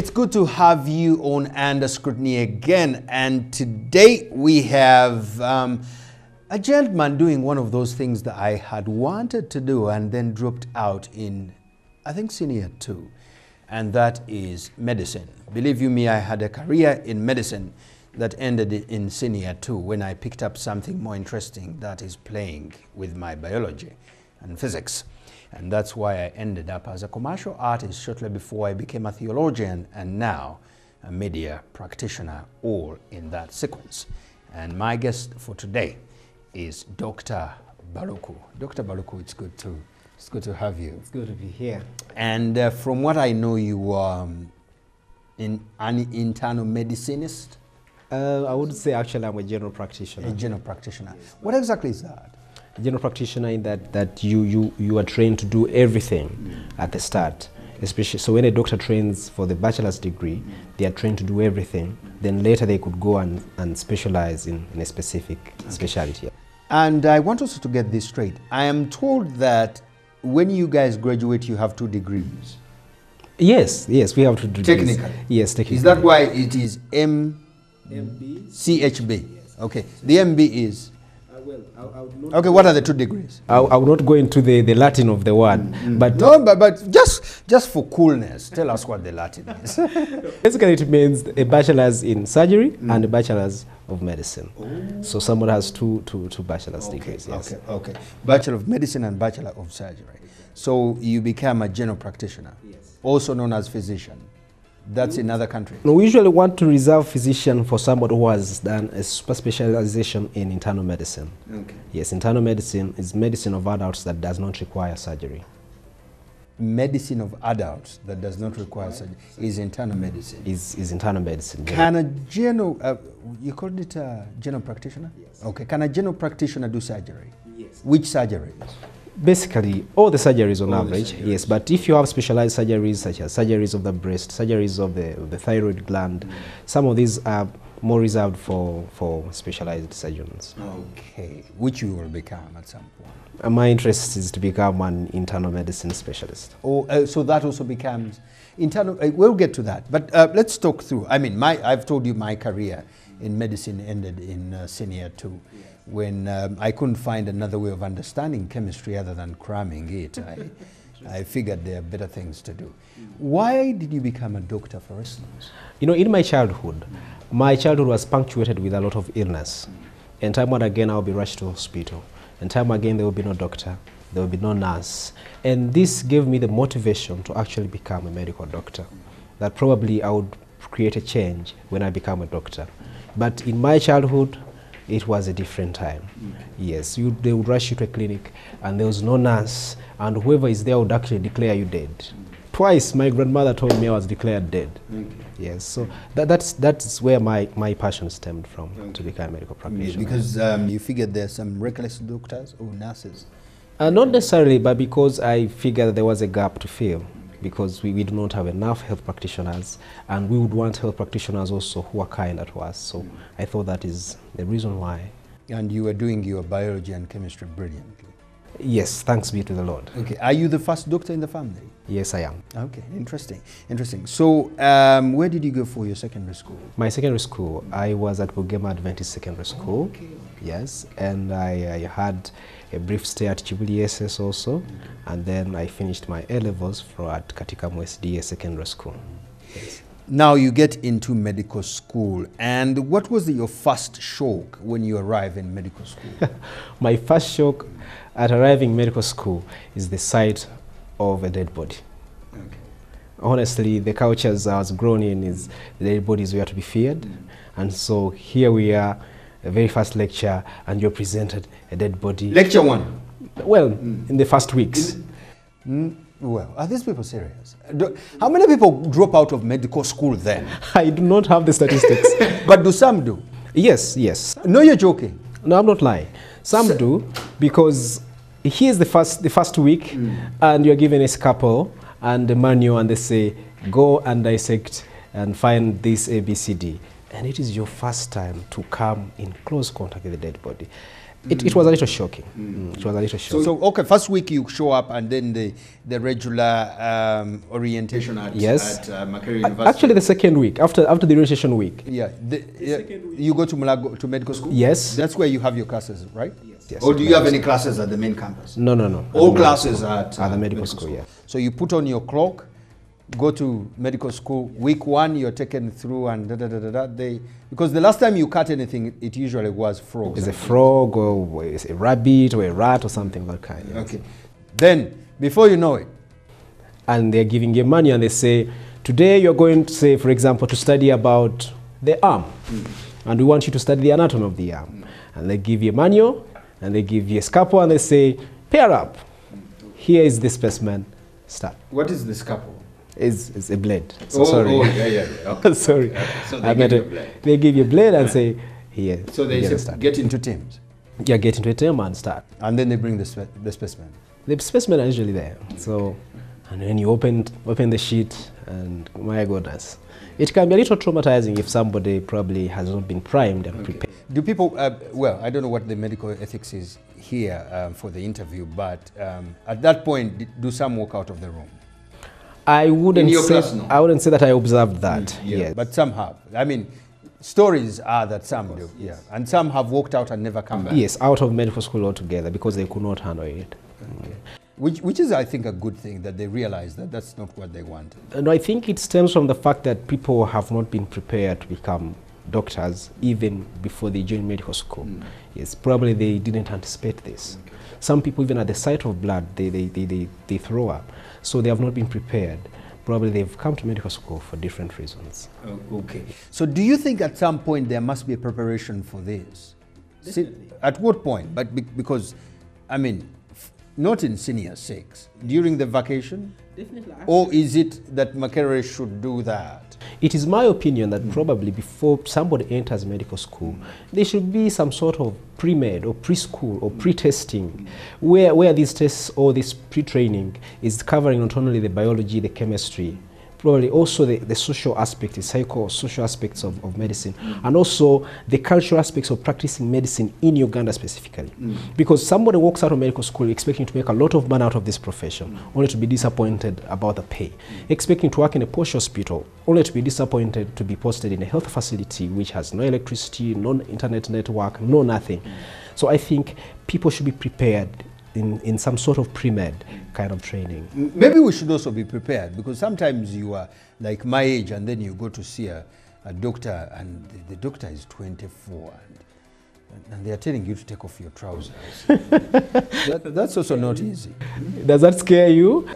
It's good to have you on Under Scrutiny again, and today we have a gentleman doing one of those things that I had wanted to do and then dropped out in, I think, senior 2, and that is medicine. Believe you me, I had a career in medicine that ended in senior 2 when I picked up something more interesting that is playing with my biology and physics. And that's why I ended up as a commercial artist shortly before I became a theologian and now a media practitioner, all in that sequence. And my guest for today is Dr. Baluku. Dr. Baluku, it's good to have you. It's good to be here. And from what I know, you are an internal medicinist? I would say actually I'm a general practitioner. A general practitioner. Yes. What exactly is that? A general practitioner in that you are trained to do everything at the start. Especially, so when a doctor trains for the bachelor's degree, they are trained to do everything. Then later they could go and specialize in a specific specialty. And I want also to get this straight. I am told that when you guys graduate, you have 2 degrees. Yes, we have 2 degrees. Technically? Yes, technically. Is that why it is MB? CHB? Yes. Okay. The MB is? I would not. Okay, what are the 2 degrees? I will not go into the Latin of the word, but no, but just for coolness, tell us what the Latin is. Basically, it means a bachelor's in surgery and a bachelor's of medicine. Oh. So someone has two bachelor's degrees. Yes. Okay. Bachelor of medicine and bachelor of surgery. So you become a general practitioner, yes, also known as physician. That's in other countries. No, we usually want to reserve physician for somebody who has done a super specialization in internal medicine. Okay. Yes, internal medicine is medicine of adults that does not require surgery. Medicine of adults that does not require surgery is internal medicine. Is internal medicine. Can a general, you called it a general practitioner? Yes. Okay. Can a general practitioner do surgery? Yes. Which surgeries? Basically, all the surgeries on average, yes. But if you have specialized surgeries, such as surgeries of the breast, surgeries of the thyroid gland, some of these are more reserved for specialized surgeons. Okay, which you will become at some point. My interest is to become an internal medicine specialist. Oh, so that also becomes internal. We'll get to that, but let's talk through. I mean, I've told you my career in medicine ended in senior 2. Yeah. When I couldn't find another way of understanding chemistry other than cramming it. I figured there are better things to do. Why did you become a doctor, for instance? You know, in my childhood was punctuated with a lot of illness. And time and again, I'll be rushed to hospital. And time again, there will be no doctor. There will be no nurse. And this gave me the motivation to actually become a medical doctor. That probably I would create a change when I become a doctor. But in my childhood, it was a different time. Yes, they would rush you to a clinic and there was no nurse, and whoever is there would actually declare you dead. Twice my grandmother told me I was declared dead. Yes, so that's where my passion stemmed from, to become a medical practitioner. Because you figured there are some reckless doctors or nurses? Not necessarily, but because I figured there was a gap to fill. Because we do not have enough health practitioners, and we would want health practitioners also who are kinder to us. So I thought that is the reason why. And you were doing your biology and chemistry brilliantly. Yes, thanks be to the Lord. Okay, are you the first doctor in the family? Yes, I am. Okay, interesting. So where did you go for your secondary school? My secondary school, I was at Bugema Adventist Secondary School. Okay. Yes, and I had a brief stay at Chibuli SS also, and then I finished my A-levels at Katikamu SDA Secondary School. Yes. Now you get into medical school, and what was your first shock when you arrived in medical school? My first shock at arriving medical school is the sight of a dead body. Okay. Honestly, the cultures I was grown in is the dead bodies were to be feared, and so here we are, the very first lecture, and you're presented a dead body. Lecture 1? Well, in the first weeks. Well, are these people serious? How many people drop out of medical school then? I do not have the statistics. But do some do? Yes, yes. No, you're joking. No, I'm not lying. Some do, because here's the first week, and you're given a scalpel and a manual, and they say, go and dissect and find this ABCD. And it is your first time to come in close contact with the dead body. It was a little shocking. It was a little shocking. So, okay, first week you show up and then the regular orientation at Makerere University. Actually, the second week, after the orientation week. Yeah. You go to Mulago, to medical school? Yes. That's where you have your classes, right? Yes. Or do you have any classes at the main campus? No. All classes at the medical school, yeah. So you put on your clock, go to medical school. Week 1, you're taken through and because the last time you cut anything, it usually was frogs. It's a frog or it's a rabbit or a rat or something like that kind. Yes. Okay. Then, before you know it. And they're giving you money and they say, today you're going to say, for example, to study about the arm. And we want you to study the anatomy of the arm. And they give you a manual and they give you a scalpel and they say, pair up. Here is the specimen. Start. What is the scalpel? It's a blade. So sorry. Yeah. Okay. Sorry. So they give you a blade and say, here. So they say, get into teams. Yeah, get into a team and start. And then they bring the specimen. The specimen are usually there. So, and then you open the sheet and my goodness. It can be a little traumatizing if somebody probably has not been primed and prepared. Do people, well, I don't know what the medical ethics is here for the interview, but at that point, do some walk out of the room? I wouldn't say that I observed that. Yes. But some have. I mean, stories are that some do. Yeah. And some have walked out and never come back. Yes, out of medical school altogether because they could not handle it. Okay. Which is, I think, a good thing that they realize that that's not what they want. And I think it stems from the fact that people have not been prepared to become doctors even before they join medical school. Yes, probably they didn't anticipate this. Okay. Some people, even at the sight of blood, they throw up. So they have not been prepared. Probably they've come to medical school for different reasons. Okay. So do you think at some point there must be a preparation for this? At what point? But because, I mean, not in senior 6, during the vacation? Definitely. Or is it that Makerere should do that? It is my opinion that probably before somebody enters medical school, there should be some sort of pre-med or preschool or pre-testing where these tests or this pre-training is covering not only the biology, the chemistry, probably also the social aspect, the psycho-social aspects of medicine, and also the cultural aspects of practicing medicine in Uganda specifically. Because somebody walks out of medical school expecting to make a lot of money out of this profession, only to be disappointed about the pay. Expecting to work in a posh hospital, only to be disappointed to be posted in a health facility which has no electricity, no internet network, no nothing. So I think people should be prepared in some sort of pre-med kind of training. Maybe we should also be prepared, because sometimes you are like my age and then you go to see a doctor and the doctor is 24 and they are telling you to take off your trousers. That's also not easy. Does that scare you?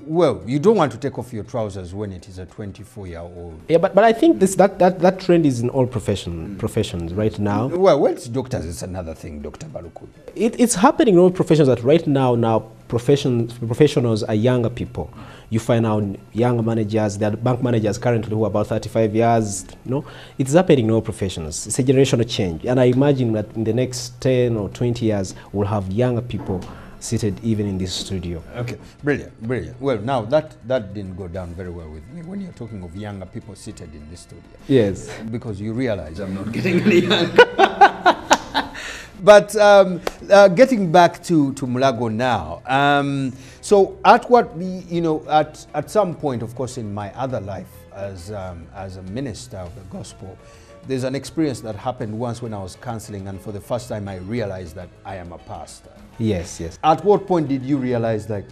Well, you don't want to take off your trousers when it is a 24-year-old. Yeah, but I think that trend is in all professions right now. Well, it's doctors, it's another thing, Dr. Baluku. It's happening in all professions that right now professionals are younger people. You find out young managers, there are bank managers currently who are about 35 years. It's happening in all professions. It's a generational change. And I imagine that in the next 10 or 20 years, we'll have younger people seated even in this studio. Okay, brilliant, brilliant. Well, now that didn't go down very well with me when you're talking of younger people seated in this studio. Yes. Because you realize I'm not getting any younger. But getting back to Mulago now, so at what at some point, of course, in my other life as a minister of the gospel, there's an experience that happened once when I was counseling, and for the first time I realized that I am a pastor. Yes, yes. At what point did you realize, like,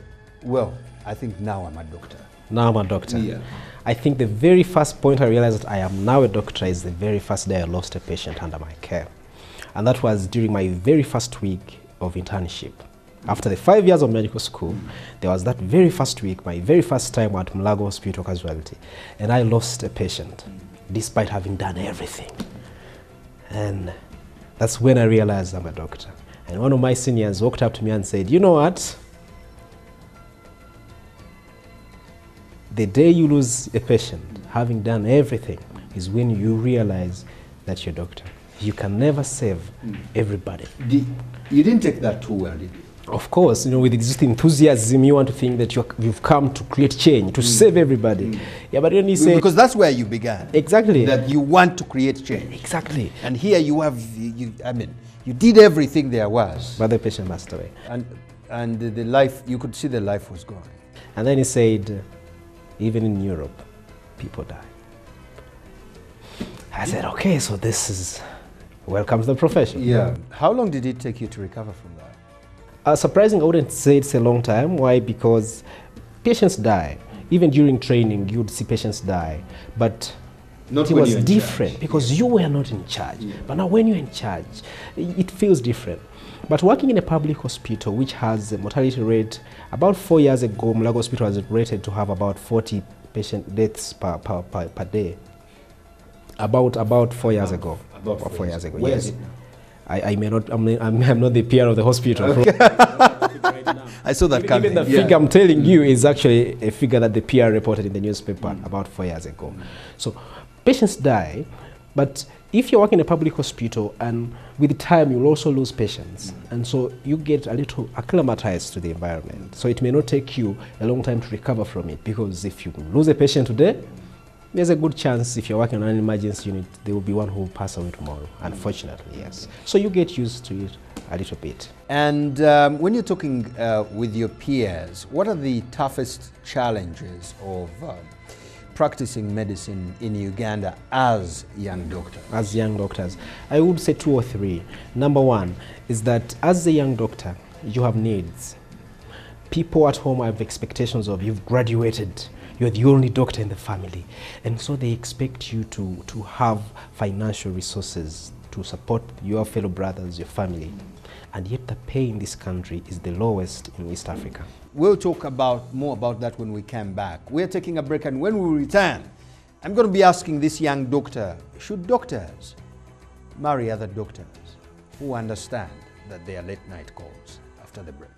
well, I think now I'm a doctor? Now I'm a doctor. Yeah. I think the very first point I realized that I am now a doctor is the very first day I lost a patient under my care. And that was during my very first week of internship. After the 5 years of medical school, there was that very first week, my very first time at Mulago Hospital Casualty, and I lost a patient, despite having done everything. And that's when I realized I'm a doctor. And one of my seniors walked up to me and said, you know what? The day you lose a patient, having done everything, is when you realize that you're a doctor. You can never save everybody. You didn't take that too well, did you? Of course, you know, with this enthusiasm, you want to think that you've come to create change, to save everybody. Yeah, but then you say... Because that's where you began. Exactly. That you want to create change. Exactly. And here you have, I mean, you did everything there was. But the patient passed away. And the life, you could see the life was gone. And then he said, even in Europe, people die. I said, okay, so this is, welcome to the profession. Yeah. How long did it take you to recover from that? Surprising, I wouldn't say it's a long time. Why? Because patients die. Even during training, you would see patients die. But it was different because you were not in charge. Yeah. But now when you're in charge, it feels different. But working in a public hospital, which has a mortality rate, about 4 years ago, Mulago Hospital was rated to have about 40 patient deaths per day. About 4 years ago. About 4 years ago, Where yes. is it now? I'm not the PR of the hospital. Okay. I saw that coming. Even the figure I'm telling you is actually a figure that the PR reported in the newspaper about 4 years ago. So patients die, but if you're working in a public hospital, and with time you'll also lose patients, and so you get a little acclimatized to the environment. So it may not take you a long time to recover from it, because if you lose a patient today, there's a good chance if you're working on an emergency unit, there will be one who will pass away tomorrow, unfortunately, yes. So you get used to it a little bit. And when you're talking with your peers, what are the toughest challenges of practicing medicine in Uganda as young doctors? As young doctors, I would say 2 or 3. Number one is that as a young doctor, you have needs. People at home have expectations of you've graduated, you're the only doctor in the family. And so they expect you to have financial resources to support your fellow brothers, your family. And yet the pay in this country is the lowest in East Africa. We'll talk more about that when we come back. We're taking a break, and when we return, I'm going to be asking this young doctor, should doctors marry other doctors who understand that they are late night calls? After the break.